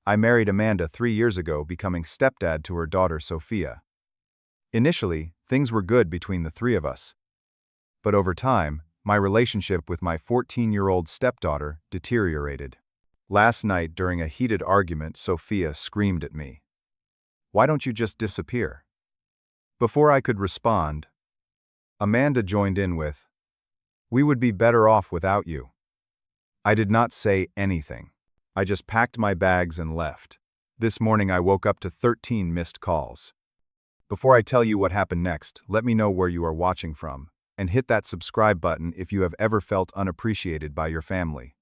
I married Amanda 3 years ago, becoming stepdad to her daughter Sophia. Initially, things were good between the three of us. But over time, my relationship with my 14-year-old stepdaughter deteriorated. Last night, during a heated argument, Sophia screamed at me, "Why don't you just disappear?" Before I could respond, Amanda joined in with, "We would be better off without you." I did not say anything. I just packed my bags and left. This morning I woke up to 13 missed calls. Before I tell you what happened next, let me know where you are watching from, and hit that subscribe button if you have ever felt unappreciated by your family.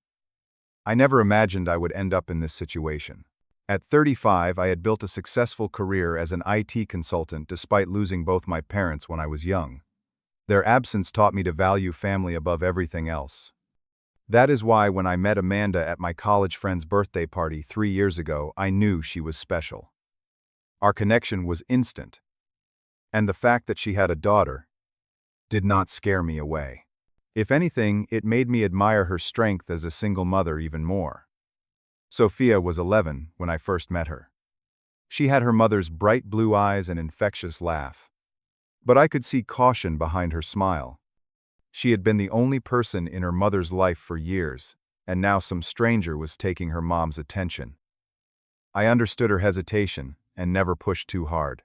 I never imagined I would end up in this situation. At 35, I had built a successful career as an IT consultant despite losing both my parents when I was young. Their absence taught me to value family above everything else. That is why when I met Amanda at my college friend's birthday party 3 years ago, I knew she was special. Our connection was instant. And the fact that she had a daughter did not scare me away. If anything, it made me admire her strength as a single mother even more. Sophia was 11 when I first met her. She had her mother's bright blue eyes and infectious laugh. But I could see caution behind her smile. She had been the only person in her mother's life for years, and now some stranger was taking her mom's attention. I understood her hesitation and never pushed too hard.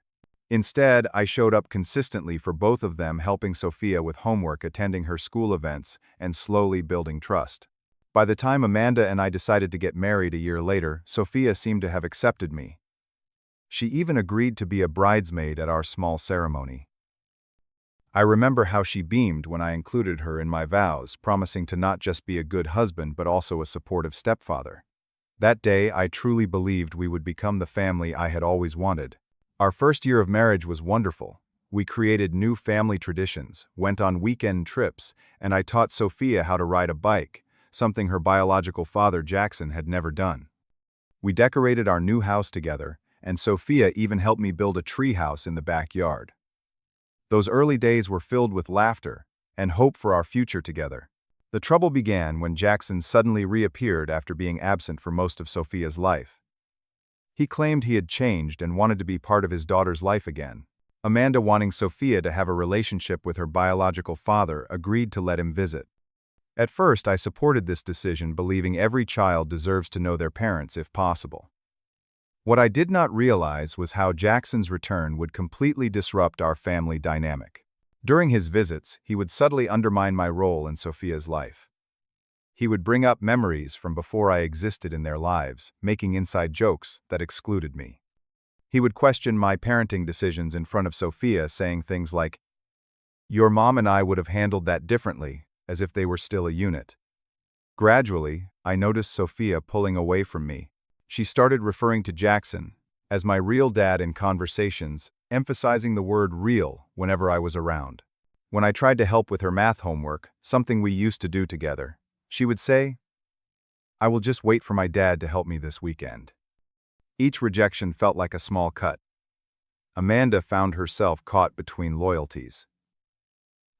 Instead, I showed up consistently for both of them, helping Sophia with homework, attending her school events, and slowly building trust. By the time Amanda and I decided to get married a year later, Sophia seemed to have accepted me. She even agreed to be a bridesmaid at our small ceremony. I remember how she beamed when I included her in my vows, promising to not just be a good husband but also a supportive stepfather. That day, I truly believed we would become the family I had always wanted. Our first year of marriage was wonderful. We created new family traditions, went on weekend trips, and I taught Sophia how to ride a bike, something her biological father Jackson had never done. We decorated our new house together, and Sophia even helped me build a tree house in the backyard. Those early days were filled with laughter and hope for our future together. The trouble began when Jackson suddenly reappeared after being absent for most of Sophia's life. He claimed he had changed and wanted to be part of his daughter's life again. Amanda, wanting Sophia to have a relationship with her biological father, agreed to let him visit. At first, I supported this decision, believing every child deserves to know their parents if possible. What I did not realize was how Jackson's return would completely disrupt our family dynamic. During his visits, he would subtly undermine my role in Sophia's life. He would bring up memories from before I existed in their lives, making inside jokes that excluded me. He would question my parenting decisions in front of Sophia, saying things like, "Your mom and I would have handled that differently," as if they were still a unit. Gradually, I noticed Sophia pulling away from me. She started referring to Jackson as my real dad in conversations, emphasizing the word real whenever I was around. When I tried to help with her math homework, something we used to do together, she would say, "I will just wait for my dad to help me this weekend." Each rejection felt like a small cut. Amanda found herself caught between loyalties.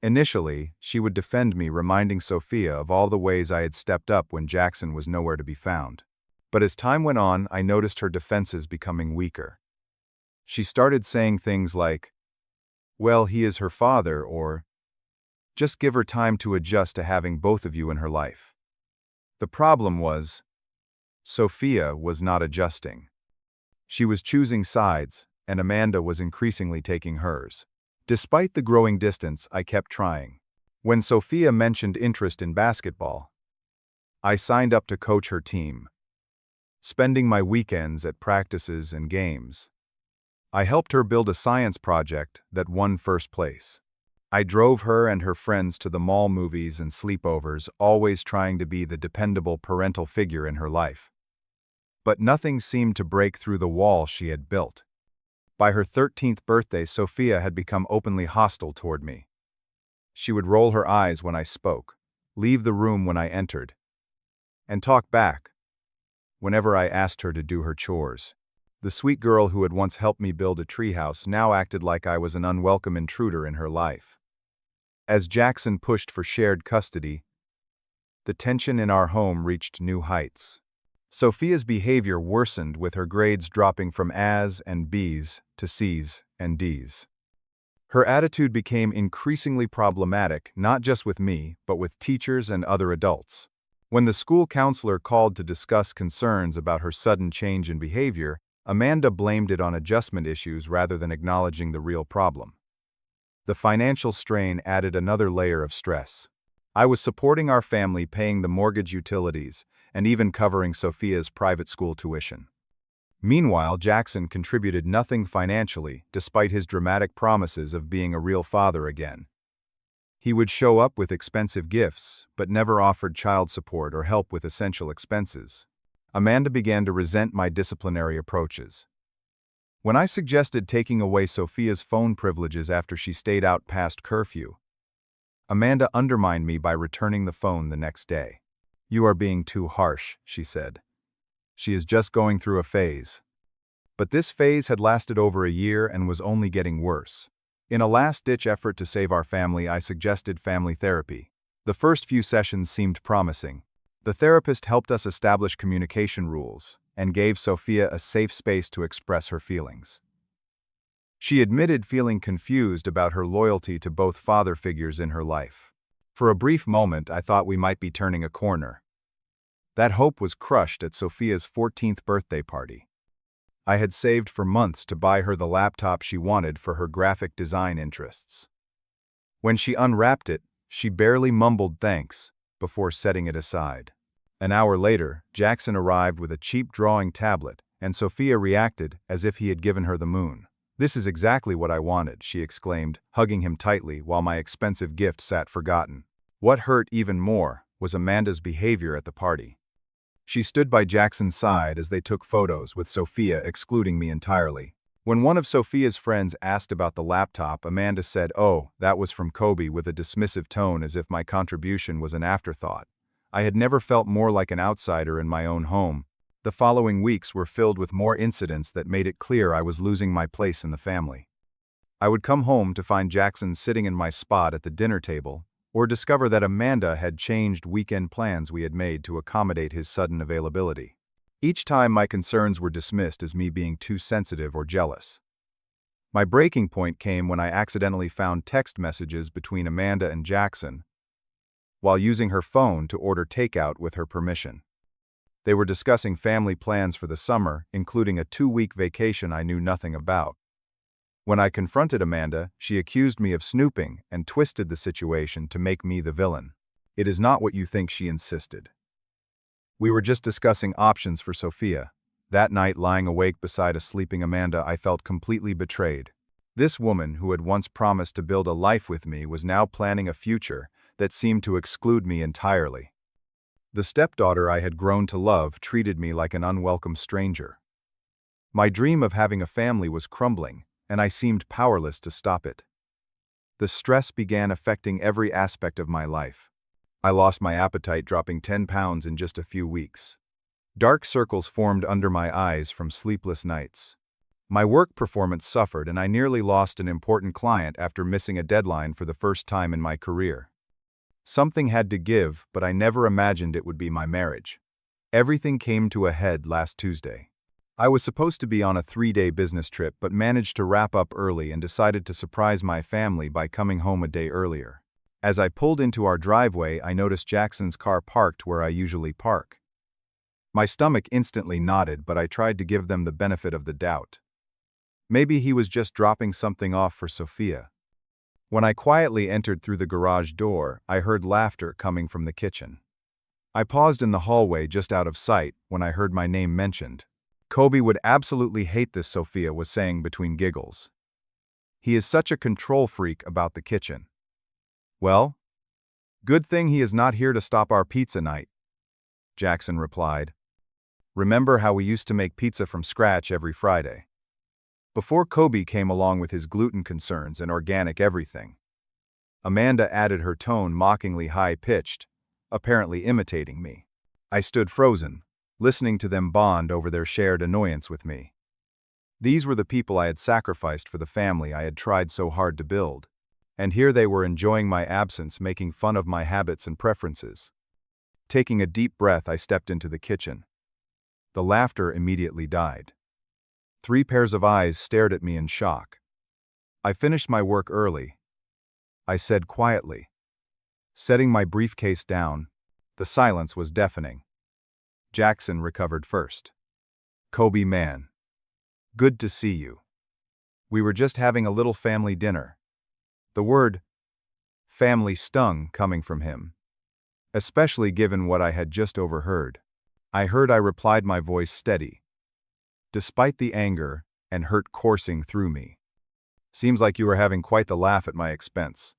Initially, she would defend me, reminding Sophia of all the ways I had stepped up when Jackson was nowhere to be found. But as time went on, I noticed her defenses becoming weaker. She started saying things like, "Well, he is her father," or "Just give her time to adjust to having both of you in her life." The problem was, Sophia was not adjusting. She was choosing sides, and Amanda was increasingly taking hers. Despite the growing distance, I kept trying. When Sophia mentioned interest in basketball, I signed up to coach her team, spending my weekends at practices and games. I helped her build a science project that won first place. I drove her and her friends to the mall, movies, and sleepovers, always trying to be the dependable parental figure in her life. But nothing seemed to break through the wall she had built. By her 13th birthday, Sophia had become openly hostile toward me. She would roll her eyes when I spoke, leave the room when I entered, and talk back whenever I asked her to do her chores. The sweet girl who had once helped me build a treehouse now acted like I was an unwelcome intruder in her life. As Jackson pushed for shared custody, the tension in our home reached new heights. Sophia's behavior worsened with her grades dropping from A's and B's to C's and D's. Her attitude became increasingly problematic, not just with me, but with teachers and other adults. When the school counselor called to discuss concerns about her sudden change in behavior, Amanda blamed it on adjustment issues rather than acknowledging the real problem. The financial strain added another layer of stress. I was supporting our family, paying the mortgage, utilities, and even covering Sophia's private school tuition. Meanwhile, Jackson contributed nothing financially, despite his dramatic promises of being a real father again. He would show up with expensive gifts, but never offered child support or help with essential expenses. Amanda began to resent my disciplinary approaches. When I suggested taking away Sophia's phone privileges after she stayed out past curfew, Amanda undermined me by returning the phone the next day. "You are being too harsh," she said. "She is just going through a phase." But this phase had lasted over a year and was only getting worse. In a last-ditch effort to save our family, I suggested family therapy. The first few sessions seemed promising. The therapist helped us establish communication rules and gave Sophia a safe space to express her feelings. She admitted feeling confused about her loyalty to both father figures in her life. For a brief moment, I thought we might be turning a corner. That hope was crushed at Sophia's 14th birthday party. I had saved for months to buy her the laptop she wanted for her graphic design interests. When she unwrapped it, she barely mumbled thanks before setting it aside. An hour later, Jackson arrived with a cheap drawing tablet, and Sophia reacted as if he had given her the moon. "This is exactly what I wanted," she exclaimed, hugging him tightly while my expensive gift sat forgotten. What hurt even more was Amanda's behavior at the party. She stood by Jackson's side as they took photos, with Sophia excluding me entirely. When one of Sophia's friends asked about the laptop, Amanda said, "Oh, that was from Kobe," with a dismissive tone as if my contribution was an afterthought. I had never felt more like an outsider in my own home. The following weeks were filled with more incidents that made it clear I was losing my place in the family. I would come home to find Jackson sitting in my spot at the dinner table, or discover that Amanda had changed weekend plans we had made to accommodate his sudden availability. Each time my concerns were dismissed as me being too sensitive or jealous. My breaking point came when I accidentally found text messages between Amanda and Jackson while using her phone to order takeout with her permission. They were discussing family plans for the summer, including a 2-week vacation I knew nothing about. When I confronted Amanda, she accused me of snooping and twisted the situation to make me the villain. "It is not what you think," she insisted. We were just discussing options for Sophia. That night, lying awake beside a sleeping Amanda, I felt completely betrayed. This woman, who had once promised to build a life with me, was now planning a future that seemed to exclude me entirely. The stepdaughter I had grown to love treated me like an unwelcome stranger. My dream of having a family was crumbling, and I seemed powerless to stop it. The stress began affecting every aspect of my life. I lost my appetite, dropping 10 pounds in just a few weeks. Dark circles formed under my eyes from sleepless nights. My work performance suffered, and I nearly lost an important client after missing a deadline for the first time in my career. Something had to give, but I never imagined it would be my marriage. Everything came to a head last Tuesday. I was supposed to be on a 3-day business trip, but managed to wrap up early and decided to surprise my family by coming home a day earlier. As I pulled into our driveway, I noticed Jackson's car parked where I usually park. My stomach instantly knotted, but I tried to give them the benefit of the doubt. Maybe he was just dropping something off for Sophia. When I quietly entered through the garage door, I heard laughter coming from the kitchen. I paused in the hallway just out of sight when I heard my name mentioned. "Kobe would absolutely hate this," Sophia was saying between giggles. "He is such a control freak about the kitchen." "Well, good thing he is not here to stop our pizza night," Jackson replied. "Remember how we used to make pizza from scratch every Friday?" Before Kobe came along with his gluten concerns and organic everything. Amanda added her tone, mockingly high-pitched, apparently imitating me. I stood frozen, listening to them bond over their shared annoyance with me. These were the people I had sacrificed for the family I had tried so hard to build, and here they were enjoying my absence, making fun of my habits and preferences. Taking a deep breath, I stepped into the kitchen. The laughter immediately died. 3 pairs of eyes stared at me in shock. I finished my work early, I said quietly. Setting my briefcase down, the silence was deafening. Jackson recovered first. Kobe man. Good to see you. We were just having a little family dinner. The word family stung coming from him, especially given what I had just overheard. I replied, my voice steady, despite the anger and hurt coursing through me. Seems like you were having quite the laugh at my expense.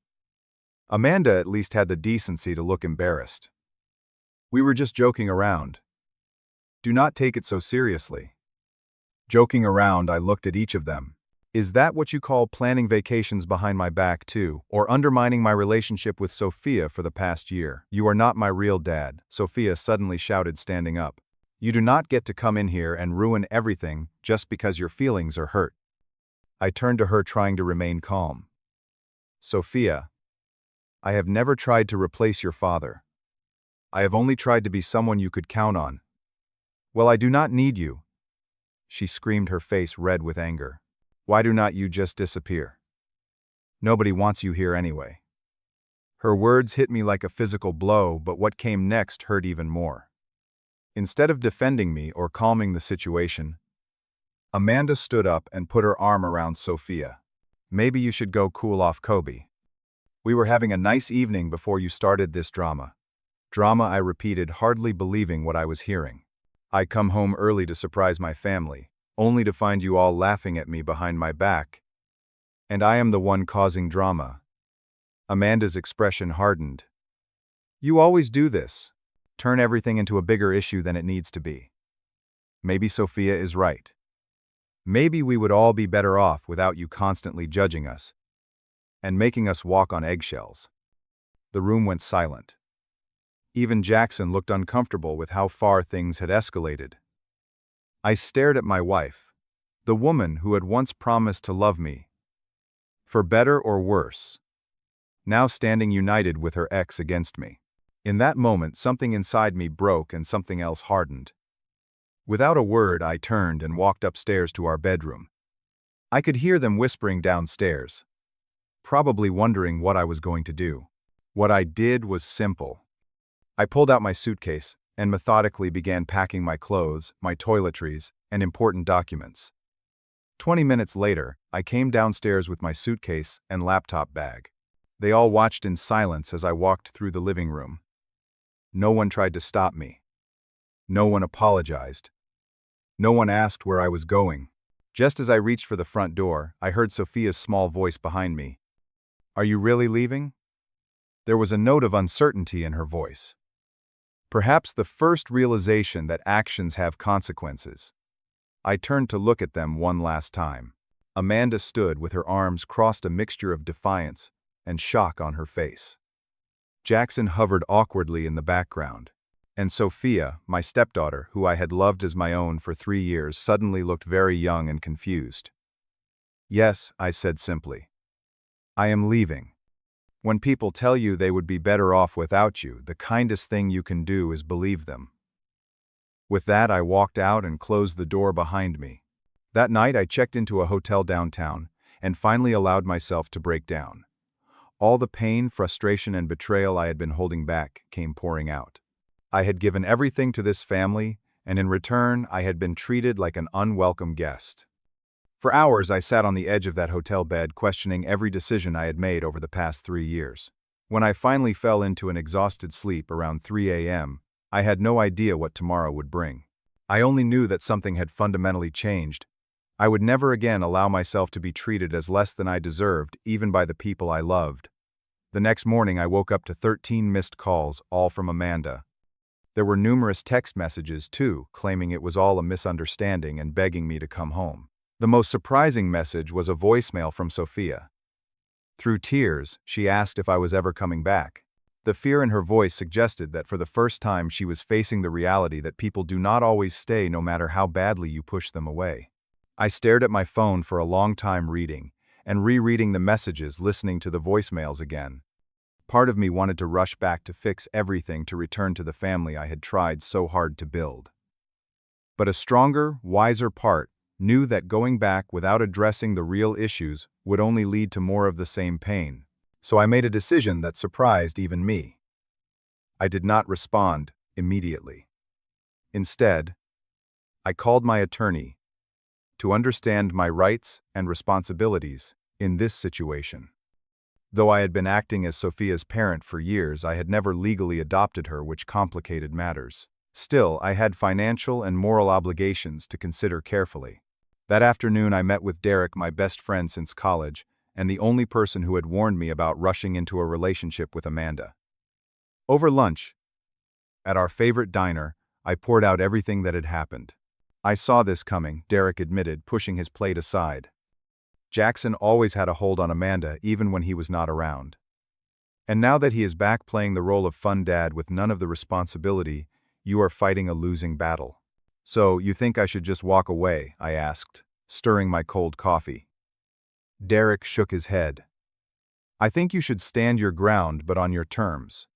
Amanda at least had the decency to look embarrassed. We were just joking around. Do not take it so seriously. Joking around, I looked at each of them. Is that what you call planning vacations behind my back too, or undermining my relationship with Sophia for the past year? You are not my real dad, Sophia suddenly shouted, standing up. You do not get to come in here and ruin everything just because your feelings are hurt. I turned to her, trying to remain calm. Sophia, I have never tried to replace your father. I have only tried to be someone you could count on. Well, I do not need you. She screamed, her face red with anger. Why do not you just disappear? Nobody wants you here anyway. Her words hit me like a physical blow, but what came next hurt even more. Instead of defending me or calming the situation, Amanda stood up and put her arm around Sophia. Maybe you should go cool off, Kobe. We were having a nice evening before you started this drama. Drama, I repeated, hardly believing what I was hearing. I come home early to surprise my family, only to find you all laughing at me behind my back. And I am the one causing drama. Amanda's expression hardened. You always do this. Turn everything into a bigger issue than it needs to be. Maybe Sophia is right. Maybe we would all be better off without you constantly judging us and making us walk on eggshells. The room went silent. Even Jackson looked uncomfortable with how far things had escalated. I stared at my wife, the woman who had once promised to love me, for better or worse, now standing united with her ex against me. In that moment, something inside me broke and something else hardened. Without a word, I turned and walked upstairs to our bedroom. I could hear them whispering downstairs, probably wondering what I was going to do. What I did was simple. I pulled out my suitcase and methodically began packing my clothes, my toiletries, and important documents. 20 minutes later, I came downstairs with my suitcase and laptop bag. They all watched in silence as I walked through the living room. No one tried to stop me. No one apologized. No one asked where I was going. Just as I reached for the front door, I heard Sophia's small voice behind me. Are you really leaving? There was a note of uncertainty in her voice. Perhaps the first realization that actions have consequences. I turned to look at them one last time. Amanda stood with her arms crossed, a mixture of defiance and shock on her face. Jackson hovered awkwardly in the background, and Sophia, my stepdaughter, who I had loved as my own for 3 years, suddenly looked very young and confused. Yes, I said simply. I am leaving. When people tell you they would be better off without you, the kindest thing you can do is believe them. With that, I walked out and closed the door behind me. That night, I checked into a hotel downtown and finally allowed myself to break down. All the pain, frustration, and betrayal I had been holding back came pouring out. I had given everything to this family, and in return, I had been treated like an unwelcome guest. For hours, I sat on the edge of that hotel bed, questioning every decision I had made over the past 3 years. When I finally fell into an exhausted sleep around 3 a.m., I had no idea what tomorrow would bring. I only knew that something had fundamentally changed. I would never again allow myself to be treated as less than I deserved, even by the people I loved. The next morning, I woke up to 13 missed calls, all from Amanda. There were numerous text messages, too, claiming it was all a misunderstanding and begging me to come home. The most surprising message was a voicemail from Sophia. Through tears, she asked if I was ever coming back. The fear in her voice suggested that for the first time she was facing the reality that people do not always stay no matter how badly you push them away. I stared at my phone for a long time, reading and rereading the messages, listening to the voicemails again. Part of me wanted to rush back to fix everything, to return to the family I had tried so hard to build. But a stronger, wiser part knew that going back without addressing the real issues would only lead to more of the same pain. So I made a decision that surprised even me. I did not respond immediately. Instead, I called my attorney to understand my rights and responsibilities in this situation. Though I had been acting as Sophia's parent for years, I had never legally adopted her, which complicated matters. Still, I had financial and moral obligations to consider carefully. That afternoon, I met with Derek, my best friend since college, and the only person who had warned me about rushing into a relationship with Amanda. Over lunch, at our favorite diner, I poured out everything that had happened. I saw this coming, Derek admitted, pushing his plate aside. Jackson always had a hold on Amanda, even when he was not around. And now that he is back playing the role of fun dad with none of the responsibility, you are fighting a losing battle. So, you think I should just walk away? I asked, stirring my cold coffee. Derek shook his head. I think you should stand your ground, but on your terms.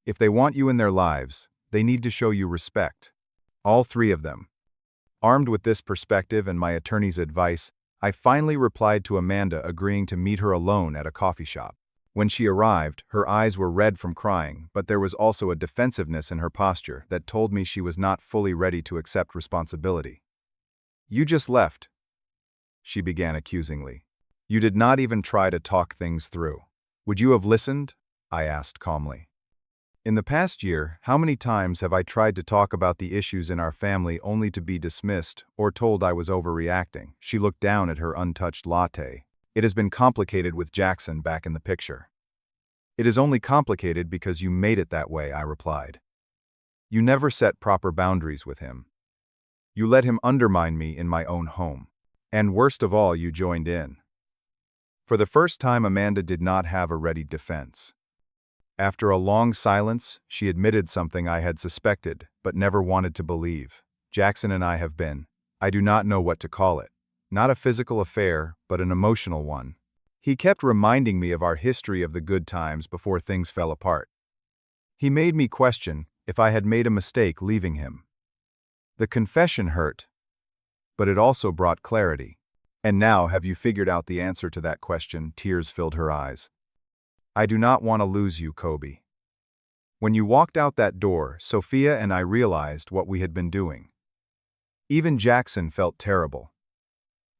If they want you in their lives, they need to show you respect. All three of them. Armed with this perspective and my attorney's advice, I finally replied to Amanda, agreeing to meet her alone at a coffee shop. When she arrived, her eyes were red from crying, but there was also a defensiveness in her posture that told me she was not fully ready to accept responsibility. You just left, she began accusingly. You did not even try to talk things through. Would you have listened? I asked calmly. In the past year, how many times have I tried to talk about the issues in our family only to be dismissed or told I was overreacting? She looked down at her untouched latte. It has been complicated with Jackson back in the picture. It is only complicated because you made it that way, I replied. You never set proper boundaries with him. You let him undermine me in my own home. And worst of all, you joined in. For the first time, Amanda did not have a ready defense. After a long silence, she admitted something I had suspected, but never wanted to believe. Jackson and I have been, I do not know what to call it, not a physical affair, but an emotional one. He kept reminding me of our history of the good times before things fell apart. He made me question if I had made a mistake leaving him. The confession hurt, but it also brought clarity. And now, have you figured out the answer to that question? Tears filled her eyes. I do not want to lose you, Kobe. When you walked out that door, Sophia and I realized what we had been doing. Even Jackson felt terrible.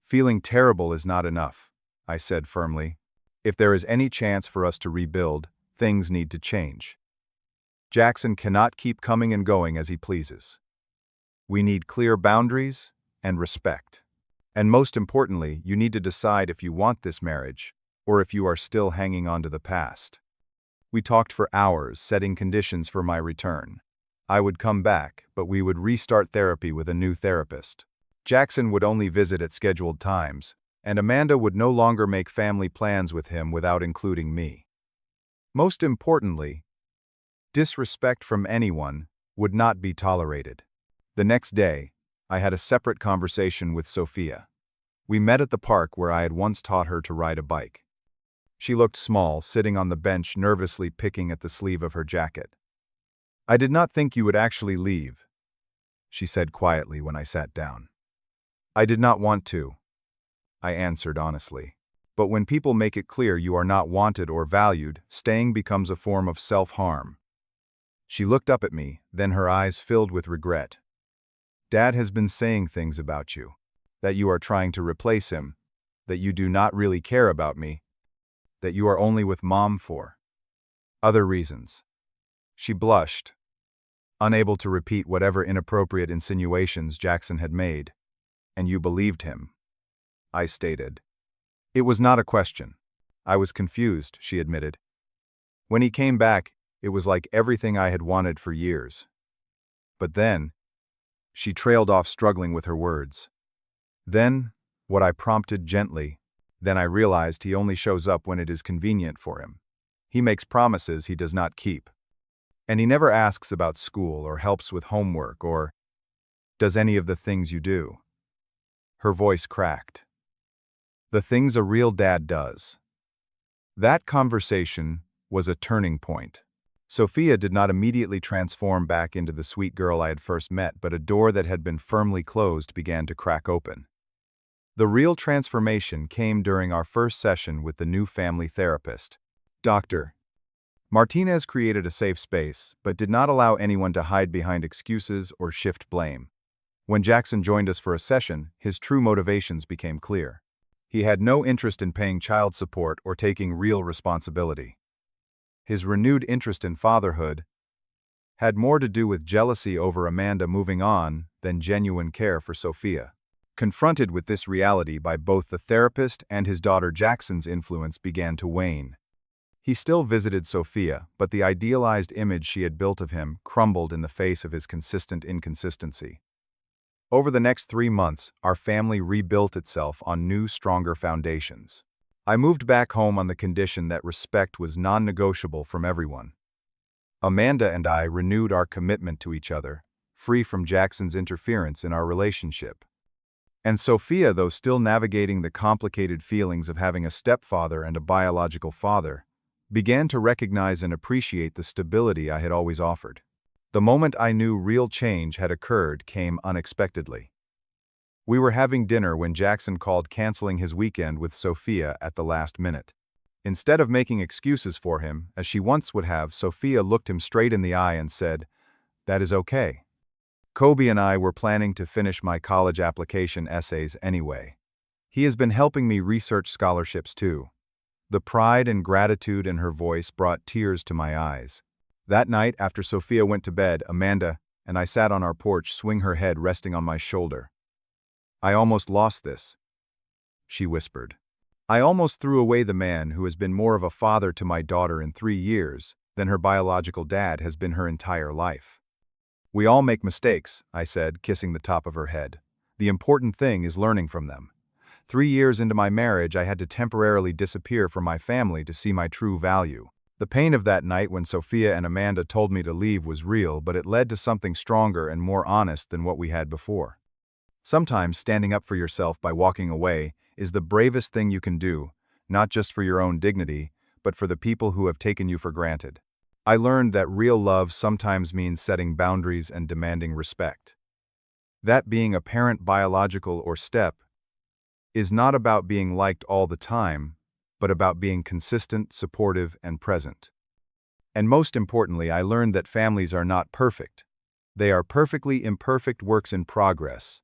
Feeling terrible is not enough, I said firmly. If there is any chance for us to rebuild, things need to change. Jackson cannot keep coming and going as he pleases. We need clear boundaries and respect. And most importantly, you need to decide if you want this marriage, or if you are still hanging on to the past. We talked for hours, setting conditions for my return. I would come back, but we would restart therapy with a new therapist. Jackson would only visit at scheduled times, and Amanda would no longer make family plans with him without including me. Most importantly, disrespect from anyone would not be tolerated. The next day, I had a separate conversation with Sophia. We met at the park where I had once taught her to ride a bike. She looked small, sitting on the bench, nervously picking at the sleeve of her jacket. I did not think you would actually leave, she said quietly when I sat down. I did not want to, I answered honestly. But when people make it clear you are not wanted or valued, staying becomes a form of self-harm. She looked up at me, then her eyes filled with regret. Dad has been saying things about you, that you are trying to replace him, that you do not really care about me, that you are only with Mom for other reasons. She blushed, unable to repeat whatever inappropriate insinuations Jackson had made. And you believed him, I stated. It was not a question. I was confused, she admitted. When he came back, it was like everything I had wanted for years. But then, she trailed off, struggling with her words. Then, what I prompted gently, then I realized he only shows up when it is convenient for him. He makes promises he does not keep. And he never asks about school or helps with homework or does any of the things you do. Her voice cracked. The things a real dad does. That conversation was a turning point. Sophia did not immediately transform back into the sweet girl I had first met, but a door that had been firmly closed began to crack open. The real transformation came during our first session with the new family therapist, Dr. Martinez. Created a safe space, but did not allow anyone to hide behind excuses or shift blame. When Jackson joined us for a session, his true motivations became clear. He had no interest in paying child support or taking real responsibility. His renewed interest in fatherhood had more to do with jealousy over Amanda moving on than genuine care for Sophia. Confronted with this reality by both the therapist and his daughter, Jackson's influence began to wane. He still visited Sophia, but the idealized image she had built of him crumbled in the face of his consistent inconsistency. Over the next 3 months, our family rebuilt itself on new, stronger foundations. I moved back home on the condition that respect was non-negotiable from everyone. Amanda and I renewed our commitment to each other, free from Jackson's interference in our relationship. And Sophia, though still navigating the complicated feelings of having a stepfather and a biological father, began to recognize and appreciate the stability I had always offered. The moment I knew real change had occurred came unexpectedly. We were having dinner when Jackson called, canceling his weekend with Sophia at the last minute. Instead of making excuses for him, as she once would have, Sophia looked him straight in the eye and said, "That is okay. Kobe and I were planning to finish my college application essays anyway. He has been helping me research scholarships too." The pride and gratitude in her voice brought tears to my eyes. That night, after Sophia went to bed, Amanda and I sat on our porch, swing her head resting on my shoulder. "I almost lost this," she whispered. "I almost threw away the man who has been more of a father to my daughter in 3 years than her biological dad has been her entire life." "We all make mistakes," I said, kissing the top of her head. "The important thing is learning from them. 3 years into my marriage, I had to temporarily disappear from my family to see my true value. The pain of that night when Sophia and Amanda told me to leave was real, but it led to something stronger and more honest than what we had before. Sometimes standing up for yourself by walking away is the bravest thing you can do, not just for your own dignity, but for the people who have taken you for granted." I learned that real love sometimes means setting boundaries and demanding respect. That being a parent, biological or step, is not about being liked all the time, but about being consistent, supportive, and present. And most importantly, I learned that families are not perfect. They are perfectly imperfect works in progress,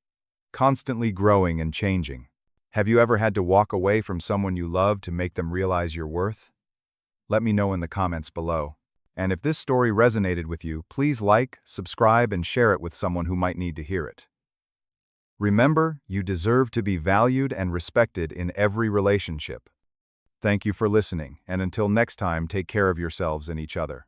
constantly growing and changing. Have you ever had to walk away from someone you love to make them realize your worth? Let me know in the comments below. And if this story resonated with you, please like, subscribe, and share it with someone who might need to hear it. Remember, you deserve to be valued and respected in every relationship. Thank you for listening, and until next time, take care of yourselves and each other.